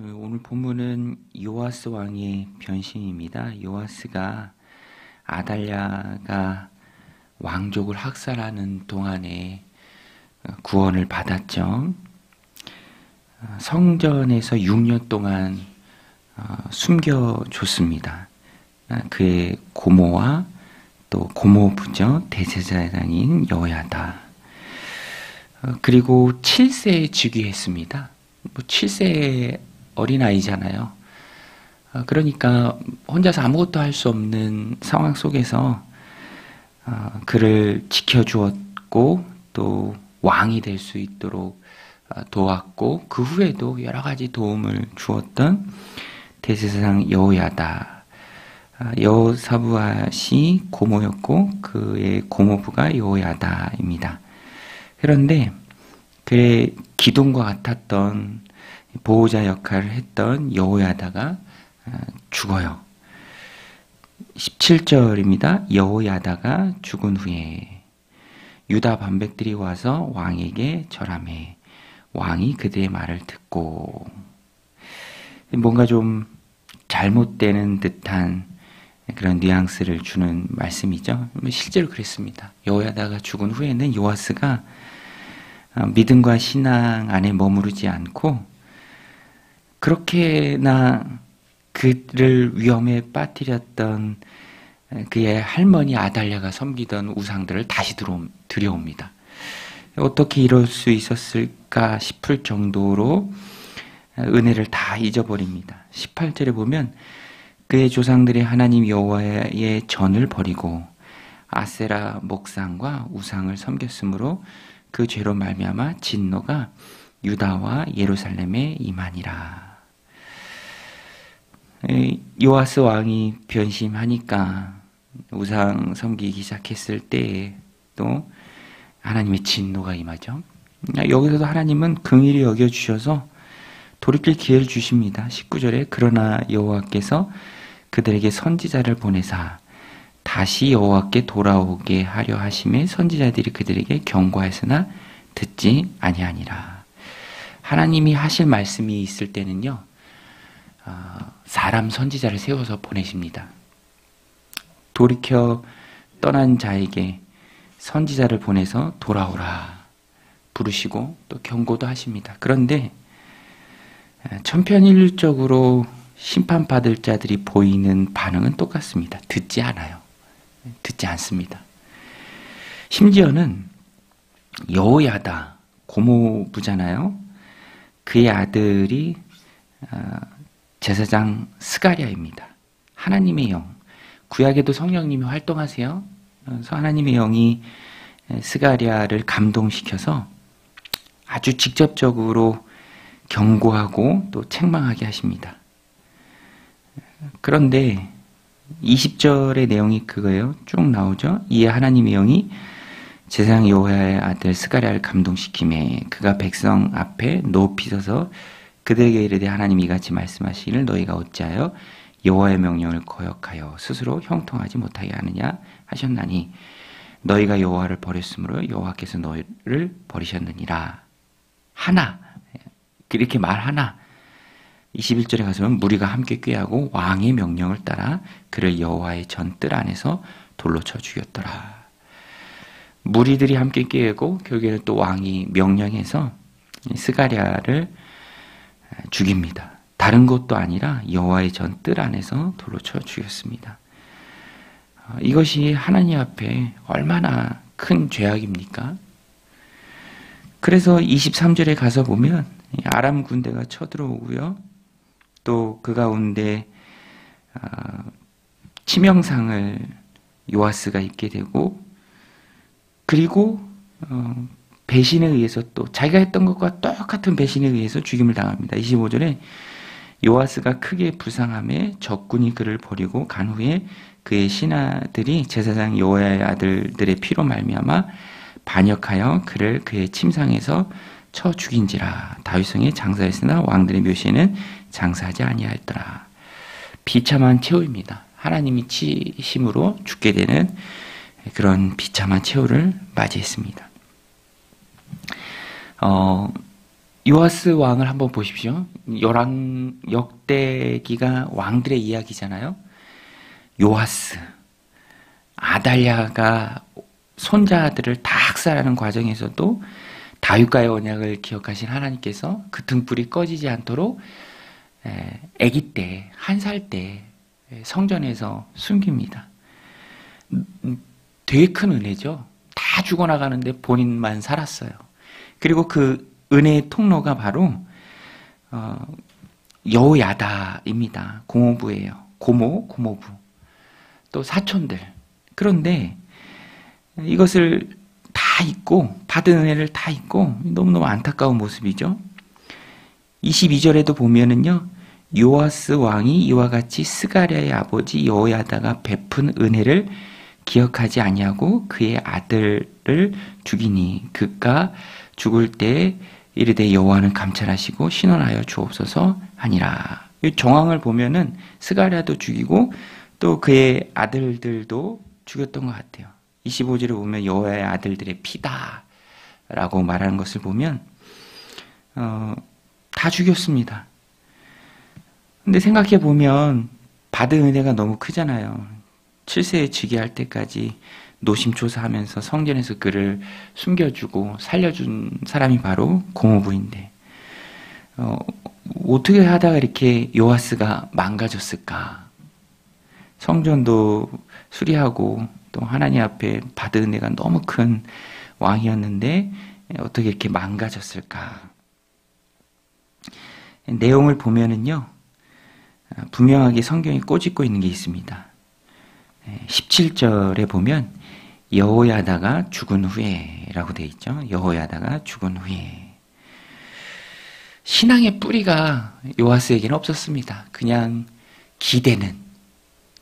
오늘 본문은 요아스 왕의 변심입니다. 요아스가 아달랴가 왕족을 학살하는 동안에 구원을 받았죠. 성전에서 6년 동안 숨겨줬습니다. 그의 고모와 또 고모부죠. 대제사장인 여호야다. 그리고 7세에 즉위했습니다. 7세 어린아이잖아요. 그러니까 혼자서 아무것도 할 수 없는 상황 속에서 그를 지켜주었고 또 왕이 될 수 있도록 도왔고 그 후에도 여러 가지 도움을 주었던 대제사장 여호야다. 여호사부앗이 고모였고 그의 고모부가 여호야다입니다. 그런데 그의 기둥과 같았던 보호자 역할을 했던 여호야다가 죽어요. 17절입니다. 여호야다가 죽은 후에 유다 반백들이 와서 왕에게 절하매 왕이 그들의 말을 듣고, 뭔가 좀 잘못되는 듯한 그런 뉘앙스를 주는 말씀이죠. 실제로 그랬습니다. 여호야다가 죽은 후에는 요아스가 믿음과 신앙 안에 머무르지 않고 그렇게나 그를 위험에 빠뜨렸던 그의 할머니 아달랴가 섬기던 우상들을 다시 들여옵니다. 어떻게 이럴 수 있었을까 싶을 정도로 은혜를 다 잊어버립니다. 18절에 보면 그의 조상들이 하나님 여호와의 전을 버리고 아세라 목상과 우상을 섬겼으므로 그 죄로 말미암아 진노가 유다와 예루살렘에 임하니라. 요아스 왕이 변심하니까 우상 섬기기 시작했을 때 또 하나님의 진노가 임하죠. 여기서도 하나님은 긍휼히 여겨주셔서 돌이킬 기회를 주십니다. 19절에 그러나 여호와께서 그들에게 선지자를 보내사 다시 여호와께 돌아오게 하려 하심에 선지자들이 그들에게 경고하였으나 듣지 아니하니라. 하나님이 하실 말씀이 있을 때는요, 사람 선지자를 세워서 보내십니다. 돌이켜 떠난 자에게 선지자를 보내서 돌아오라 부르시고 또 경고도 하십니다. 그런데 천편일률적으로 심판받을 자들이 보이는 반응은 똑같습니다. 듣지 않아요. 듣지 않습니다. 심지어는 여호야다, 고모부잖아요. 그의 아들이 제사장 스가랴입니다. 하나님의 영, 구약에도 성령님이 활동하세요. 그래서 하나님의 영이 스가랴를 감동시켜서 아주 직접적으로 경고하고 또 책망하게 하십니다. 그런데 20절의 내용이 그거예요. 쭉 나오죠. 이에 하나님의 영이 제사장 여호야의 아들 스가랴를 감동시키매 그가 백성 앞에 높이 서서 그들에게 이르되 하나님이 이같이 말씀하시기를 너희가 어찌하여 여호와의 명령을 거역하여 스스로 형통하지 못하게 하느냐 하셨나니 너희가 여호와를 버렸으므로 여호와께서 너희를 버리셨느니라. 하나, 이렇게 말하나 21절에 가서는 무리가 함께 꾀하고 왕의 명령을 따라 그를 여호와의 전 뜰 안에서 돌로 쳐 죽였더라. 무리들이 함께 꾀고 결국에는 또 왕이 명령해서 스가랴를 죽입니다. 다른 곳도 아니라 여호와의 전 뜰 안에서 돌로 쳐 죽였습니다. 이것이 하나님 앞에 얼마나 큰 죄악입니까? 그래서 23절에 가서 보면 아람 군대가 쳐들어오고요. 또 그 가운데 치명상을 요아스가 입게 되고, 그리고 배신에 의해서 또 자기가 했던 것과 똑같은 배신에 의해서 죽임을 당합니다. 25절에 요아스가 크게 불쌍함에 적군이 그를 버리고 간 후에 그의 신하들이 제사장 여호야의 아들들의 피로 말미암아 반역하여 그를 그의 침상에서 쳐 죽인지라. 다윗성에 장사했으나 왕들의 묘시에는 장사하지 아니하였더라. 비참한 최후입니다. 하나님이 치심으로 죽게 되는 그런 비참한 최후를 맞이했습니다. 요아스 왕을 한번 보십시오. 역대기가 왕들의 이야기잖아요. 요아스, 아달랴가 손자들을 다 학살하는 과정에서도 다윗과의 언약을 기억하신 하나님께서 그 등불이 꺼지지 않도록 아기 때, 1살 때 성전에서 숨깁니다. 되게 큰 은혜죠. 다 죽어나가는데 본인만 살았어요. 그리고 그 은혜의 통로가 바로 여호야다입니다. 고모부예요. 고모부. 또 사촌들. 그런데 이것을 다 잊고 받은 은혜를 다 잊고 너무너무 안타까운 모습이죠. 22절에도 보면은요. 요아스 왕이 이와 같이 스가랴의 아버지 여호야다가 베푼 은혜를 기억하지 아니하고 그의 아들을 죽이니 그가 죽을 때 이르되 여호와는 감찰하시고 신원하여 주옵소서 하니라. 이 정황을 보면은 스가랴도 죽이고 또 그의 아들들도 죽였던 것 같아요. 25절에 보면 여호와의 아들들의 피다라고 말하는 것을 보면 다 죽였습니다. 근데 생각해 보면 받은 은혜가 너무 크잖아요. 7세에 즉위할 때까지 노심초사하면서 성전에서 그를 숨겨주고 살려준 사람이 바로 고모부인데 어떻게 하다가 이렇게 요아스가 망가졌을까? 성전도 수리하고 또 하나님 앞에 받은 은혜가 너무 큰 왕이었는데 어떻게 이렇게 망가졌을까? 내용을 보면은요, 분명하게 성경이 꼬집고 있는 게 있습니다. 17절에 보면 여호야다가 죽은 후에라고 되어 있죠. 여호야다가 죽은 후에. 신앙의 뿌리가 요아스에게는 없었습니다. 그냥 기대는,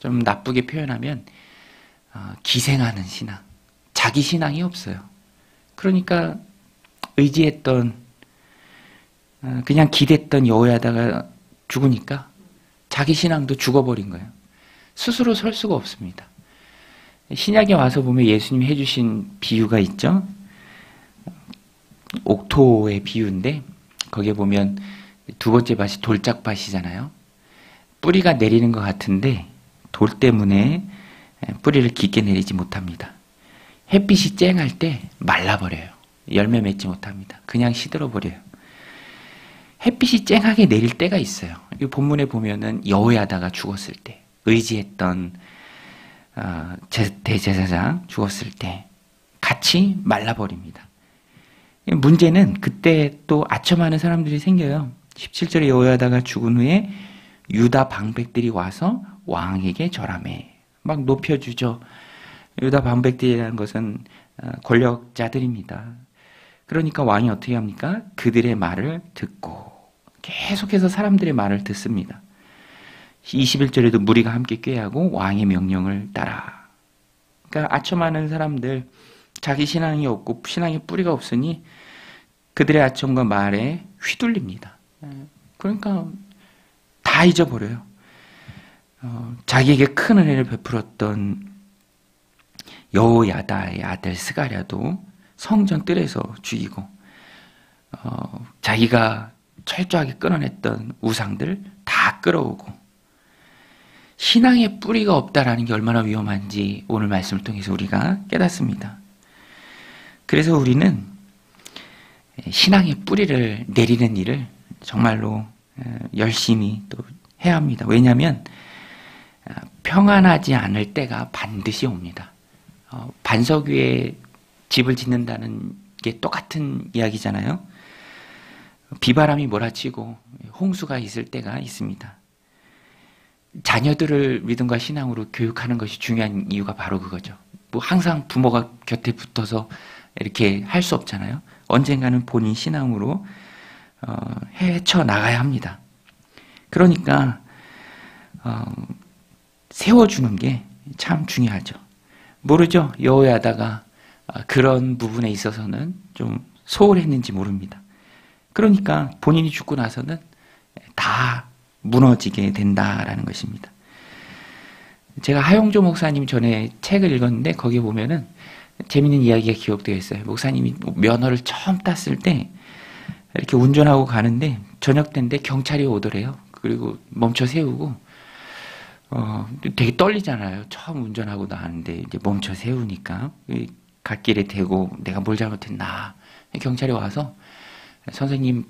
좀 나쁘게 표현하면 기생하는 신앙, 자기 신앙이 없어요. 그러니까 의지했던, 그냥 기댔던 여호야다가 죽으니까 자기 신앙도 죽어버린 거예요. 스스로 설 수가 없습니다. 신약에 와서 보면 예수님이 해주신 비유가 있죠. 옥토의 비유인데 거기에 보면 두 번째 밭이 돌짝밭이잖아요. 뿌리가 내리는 것 같은데 돌 때문에 뿌리를 깊게 내리지 못합니다. 햇빛이 쨍할 때 말라버려요. 열매 맺지 못합니다. 그냥 시들어버려요. 햇빛이 쨍하게 내릴 때가 있어요. 이 본문에 보면은 여호야다가 죽었을 때, 의지했던 대제사장 죽었을 때 같이 말라버립니다. 문제는 그때 또 아첨하는 사람들이 생겨요. 17절에 여호야다가 죽은 후에 유다 방백들이 와서 왕에게 절하매. 막 높여주죠. 유다 방백들이라는 것은 권력자들입니다. 그러니까 왕이 어떻게 합니까? 그들의 말을 듣고 계속해서 사람들의 말을 듣습니다. 21절에도 무리가 함께 꾀하고 왕의 명령을 따라. 그러니까 아첨하는 사람들, 자기 신앙이 없고 신앙의 뿌리가 없으니 그들의 아첨과 말에 휘둘립니다. 그러니까 다 잊어버려요. 자기에게 큰 은혜를 베풀었던 여호야다의 아들 스가랴도 성전 뜰에서 죽이고 자기가 철저하게 끊어냈던 우상들 다 끌어오고 신앙의 뿌리가 없다라는 게 얼마나 위험한지 오늘 말씀을 통해서 우리가 깨닫습니다. 그래서 우리는 신앙의 뿌리를 내리는 일을 정말로 열심히 또 해야 합니다. 왜냐하면 평안하지 않을 때가 반드시 옵니다. 반석 위에 집을 짓는다는 게 똑같은 이야기잖아요. 비바람이 몰아치고 홍수가 있을 때가 있습니다. 자녀들을 믿음과 신앙으로 교육하는 것이 중요한 이유가 바로 그거죠. 뭐 항상 부모가 곁에 붙어서 이렇게 할 수 없잖아요. 언젠가는 본인 신앙으로 헤쳐나가야 합니다. 그러니까 세워주는 게 참 중요하죠. 모르죠. 여호야다가 그런 부분에 있어서는 좀 소홀했는지 모릅니다. 그러니까 본인이 죽고 나서는 다 무너지게 된다라는 것입니다. 제가 하용조 목사님 전에 책을 읽었는데 거기에 보면은 재밌는 이야기가 기록되어 있어요. 목사님이 면허를 처음 땄을 때 이렇게 운전하고 가는데 저녁 때인데 경찰이 오더래요. 그리고 멈춰 세우고 되게 떨리잖아요. 처음 운전하고 나왔는데 이제 멈춰 세우니까 갓길에 대고 내가 뭘 잘못했나. 경찰이 와서 선생님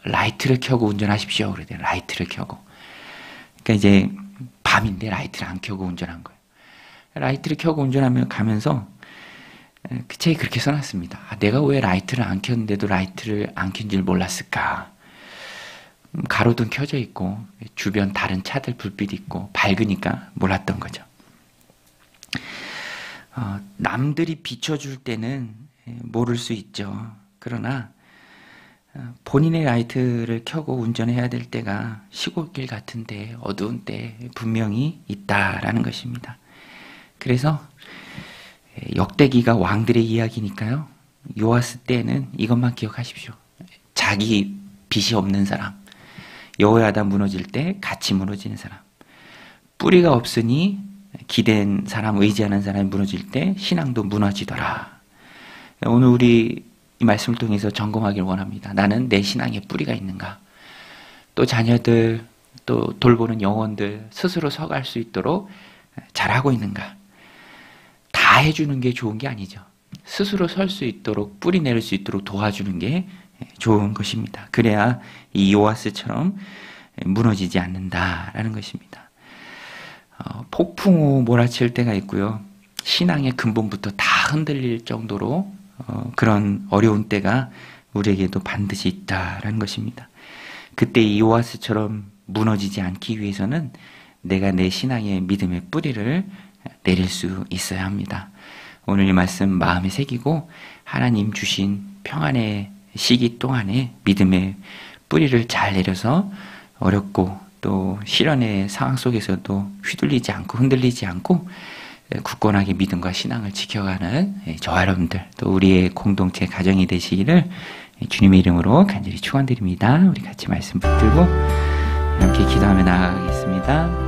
라이트를 켜고 운전하십시오. 그러더니 라이트를 켜고. 그러니까 이제 밤인데 라이트를 안 켜고 운전한 거예요. 라이트를 켜고 운전하며 가면서 그 책이 그렇게 써놨습니다. 내가 왜 라이트를 안 켰는데도 라이트를 안 켠 줄 몰랐을까. 가로등 켜져 있고 주변 다른 차들 불빛이 있고 밝으니까 몰랐던 거죠. 남들이 비춰줄 때는 모를 수 있죠. 그러나 본인의 라이트를 켜고 운전해야 될 때가 시골길 같은데 어두운 때 분명히 있다라는 것입니다. 그래서 역대기가 왕들의 이야기니까요. 요아스 때는 이것만 기억하십시오. 자기 빚이 없는 사람, 여호야다 무너질 때 같이 무너지는 사람, 뿌리가 없으니 기댄 사람, 의지하는 사람이 무너질 때 신앙도 무너지더라. 오늘 우리 이 말씀을 통해서 점검하길 원합니다. 나는 내 신앙에 뿌리가 있는가? 또 자녀들, 또 돌보는 영혼들 스스로 서갈 수 있도록 잘하고 있는가? 다 해주는 게 좋은 게 아니죠. 스스로 설 수 있도록 뿌리 내릴 수 있도록 도와주는 게 좋은 것입니다. 그래야 이 요아스처럼 무너지지 않는다라는 것입니다. 폭풍 후 몰아칠 때가 있고요. 신앙의 근본부터 다 흔들릴 정도로 그런 어려운 때가 우리에게도 반드시 있다라는 것입니다. 그때 이 요아스처럼 무너지지 않기 위해서는 내가 내 신앙의 믿음의 뿌리를 내릴 수 있어야 합니다. 오늘 이 말씀 마음에 새기고 하나님 주신 평안의 시기 동안에 믿음의 뿌리를 잘 내려서 어렵고 또 시련의 상황 속에서도 휘둘리지 않고 흔들리지 않고 굳건하게 믿음과 신앙을 지켜가는 저와 여러분들 또 우리의 공동체 가정이 되시기를 주님의 이름으로 간절히 축원드립니다. 우리 같이 말씀 붙들고 함께 기도하며 나아가겠습니다.